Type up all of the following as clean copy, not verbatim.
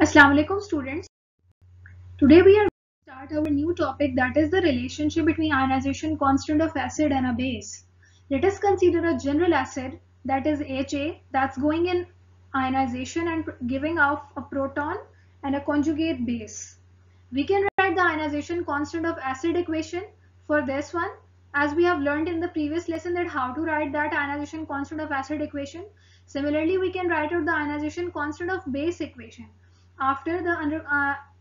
Assalamu alaikum students. Today we are going to start our new topic, that is the relationship between ionization constant of acid and a base. Let us consider a general acid, that is Ha, that's going in ionization and giving off a proton and a conjugate base. We can write the ionization constant of acid equation for this one, as we have learned in the previous lesson that how to write that ionization constant of acid equation. Similarly, we can write out the ionization constant of base equation. After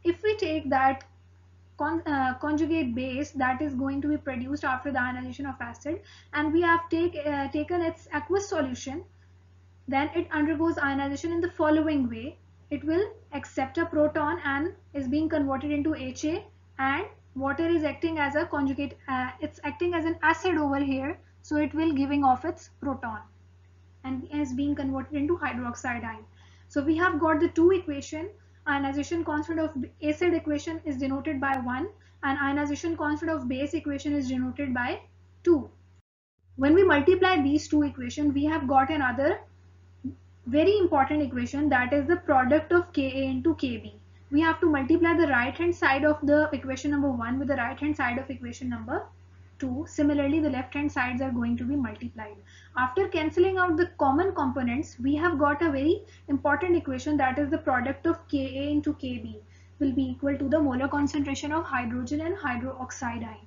if we take that conjugate base that is going to be produced after the ionization of acid, and we have taken its aqueous solution, then it undergoes ionization in the following way. It will accept a proton and is being converted into Ha, and water is acting as a conjugate, it's acting as an acid over here, so it will giving off its proton and is being converted into hydroxide ion. So we have got the two equation. Ionization constant of acid equation is denoted by 1 and ionization constant of base equation is denoted by 2. When we multiply these two equations, we have got another very important equation, that is the product of Ka into Kb. We have to multiply the right hand side of the equation number 1 with the right hand side of equation number 2. Similarly, the left hand sides are going to be multiplied. After cancelling out the common components, we have got a very important equation, that is the product of Ka into Kb will be equal to the molar concentration of hydrogen and hydroxide ion.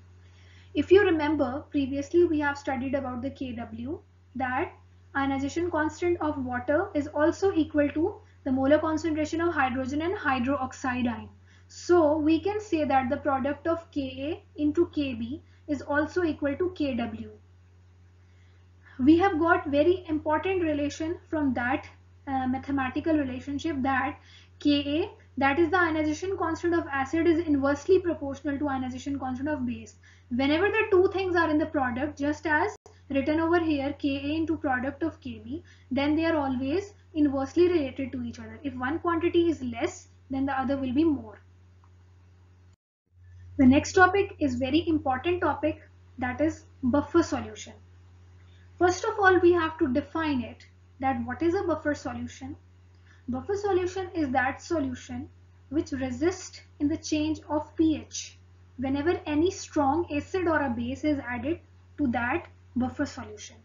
If you remember, previously we have studied about the Kw, that ionization constant of water is also equal to the molar concentration of hydrogen and hydroxide ion. So we can say that the product of Ka into Kb is also equal to Kw. We have got very important relation from that mathematical relationship, that Ka, that is the ionization constant of acid, is inversely proportional to ionization constant of base. Whenever the two things are in the product, just as written over here, Ka into product of Kb, then they are always inversely related to each other. If one quantity is less, then the other will be more. The next topic is very important topic, that is buffer solution. First of all, we have to define it, that what is a buffer solution. Buffer solution is that solution which resists in the change of pH whenever any strong acid or a base is added to that buffer solution.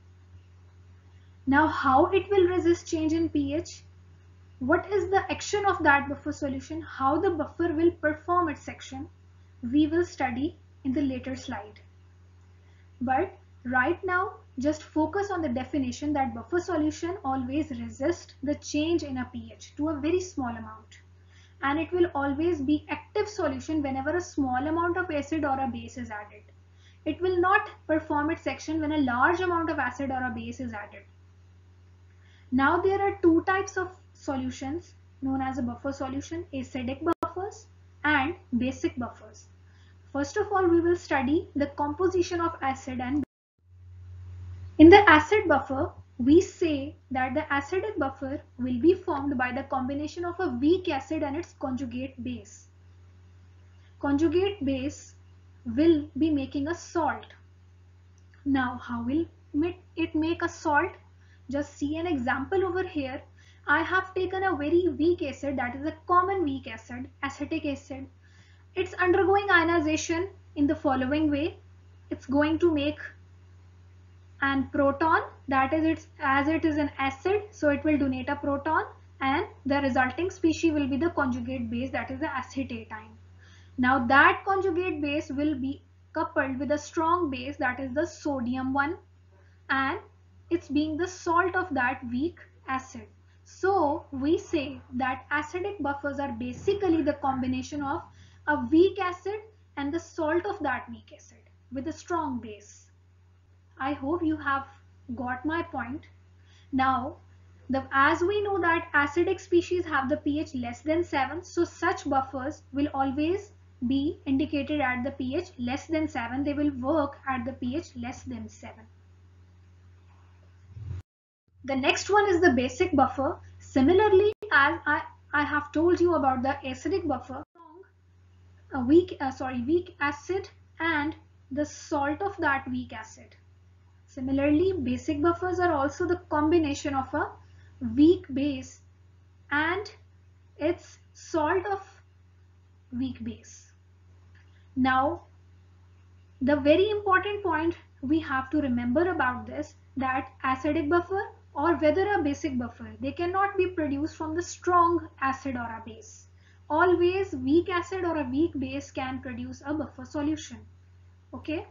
Now, how it will resist change in pH? What is the action of that buffer solution? How the buffer will perform its action? We will study in the later slide. But right now, just focus on the definition that buffer solution always resists the change in a pH to a very small amount. And it will always be active solution whenever a small amount of acid or a base is added. It will not perform its action when a large amount of acid or a base is added. Now there are two types of solutions known as a buffer solution, acidic buffers and basic buffers. First of all, we will study the composition of acid and base. In the acid buffer, we say that the acidic buffer will be formed by the combination of a weak acid and its conjugate base. Conjugate base will be making a salt. Now, how will it make a salt? Just see an example over here. I have taken a very weak acid, that is a common weak acid, acetic acid. It's undergoing ionization in the following way. It's going to make an proton, that is, as it is an acid, so it will donate a proton, and the resulting species will be the conjugate base, that is the acetate ion. Now that conjugate base will be coupled with a strong base, that is the sodium one, and it's being the salt of that weak acid. So we say that acidic buffers are basically the combination of a weak acid and the salt of that weak acid with a strong base. I hope you have got my point. Now, as we know that acidic species have the pH less than 7, so such buffers will always be indicated at the pH less than 7. They will work at the pH less than 7. The next one is the basic buffer. Similarly, as I have told you about the acidic buffer, weak acid and the salt of that weak acid. Similarly, basic buffers are also the combination of a weak base and its salt of weak base. Now, the very important point we have to remember about this, that acidic buffer or whether a basic buffer, they cannot be produced from the strong acid or a base. Always weak acid or a weak base can produce a buffer solution. Okay.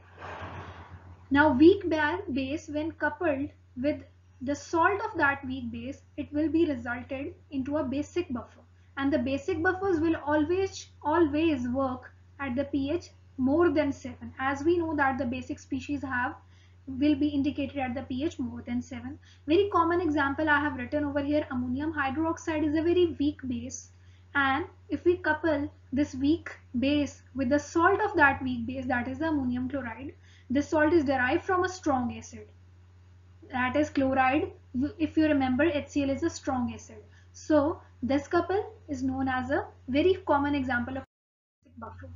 Now weak base, when coupled with the salt of that weak base, it will be resulted into a basic buffer, and the basic buffers will always work at the pH more than 7, as we know that the basic species will be indicated at the pH more than 7. Very common example I have written over here, ammonium hydroxide is a very weak base, and if we couple this weak base with the salt of that weak base, that is the ammonium chloride, this salt is derived from a strong acid, that is chloride. If you remember, HCl is a strong acid. So this couple is known as a very common example of buffer.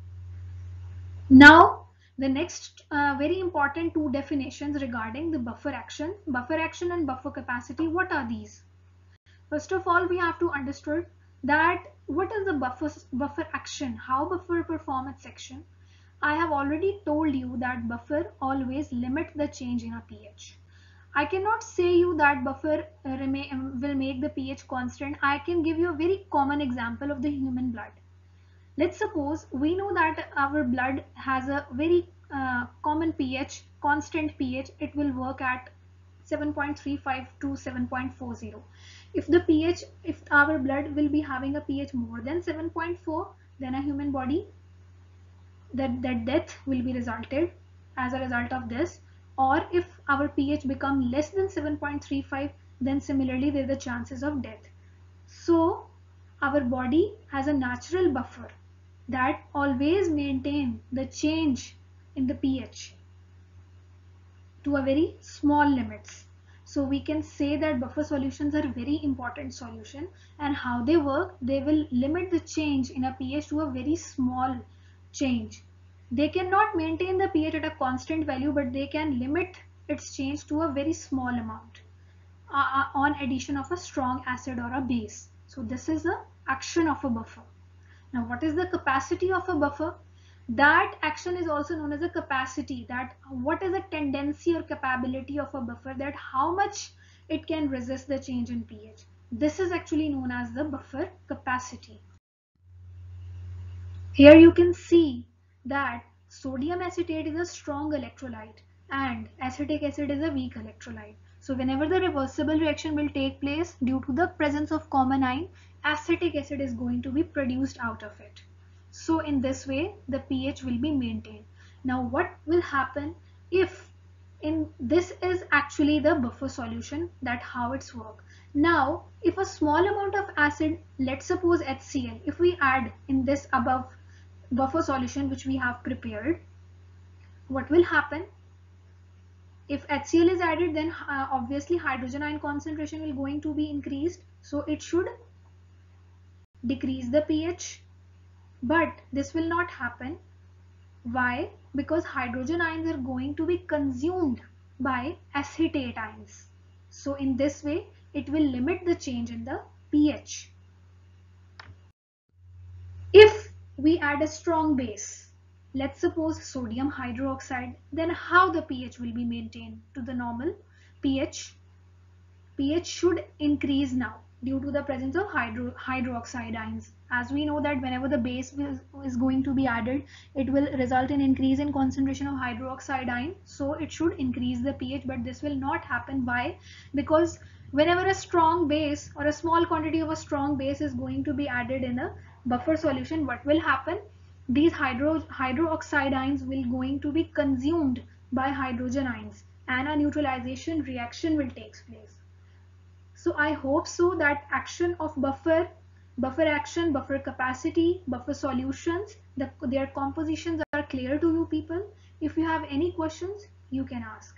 Now the next very important two definitions regarding the buffer action and buffer capacity. What are these? First of all, we have to understand that what is the buffer action, how buffer perform its action. I have already told you that buffer always limit the change in a pH. I cannot say you that buffer will make the pH constant. I can give you a very common example of the human blood. Let's suppose we know that our blood has a very common pH, constant pH. It will work at 7.35 to 7.40. If our blood will be having a pH more than 7.4, then a human body, that death will be resulted as a result of this. Or if our pH become less than 7.35, then similarly there are the chances of death. So our body has a natural buffer that always maintain the change in the pH to a very small limits. So we can say that buffer solutions are very important solution, and how they work, they will limit the change in a pH to a very small change. They cannot maintain the pH at a constant value, but they can limit its change to a very small amount on addition of a strong acid or a base. So this is the action of a buffer. Now what is the capacity of a buffer? That action is also known as a capacity, that what is the tendency or capability of a buffer, that how much it can resist the change in pH. This is actually known as the buffer capacity. Here you can see that sodium acetate is a strong electrolyte and acetic acid is a weak electrolyte. So whenever the reversible reaction will take place, due to the presence of common ion, acetic acid is going to be produced out of it. So in this way the pH will be maintained. Now what will happen if this is actually the buffer solution, that how it's work. Now if a small amount of acid, let's suppose HCl, if we add in this above buffer solution which we have prepared, what will happen? If HCl is added, then obviously hydrogen ion concentration will going to be increased, so it should decrease the pH. But this will not happen. Why? Because hydrogen ions are going to be consumed by acetate ions. So in this way it will limit the change in the pH. If we add a strong base, let's suppose sodium hydroxide, then how the pH will be maintained to the normal pH? pH should increase now due to the presence of hydroxide ions. As we know that whenever the base is going to be added, it will result in increase in concentration of hydroxide ion. So it should increase the pH, but this will not happen. Why? Because whenever a strong base or a small quantity of a strong base is going to be added in a buffer solution, what will happen? These hydroxide ions will going to be consumed by hydrogen ions and a neutralization reaction will take place. So I hope so that action of buffer action, buffer capacity, buffer solutions, their compositions are clear to you people. If you have any questions, you can ask.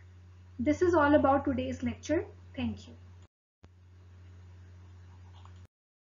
This is all about today's lecture. Thank you.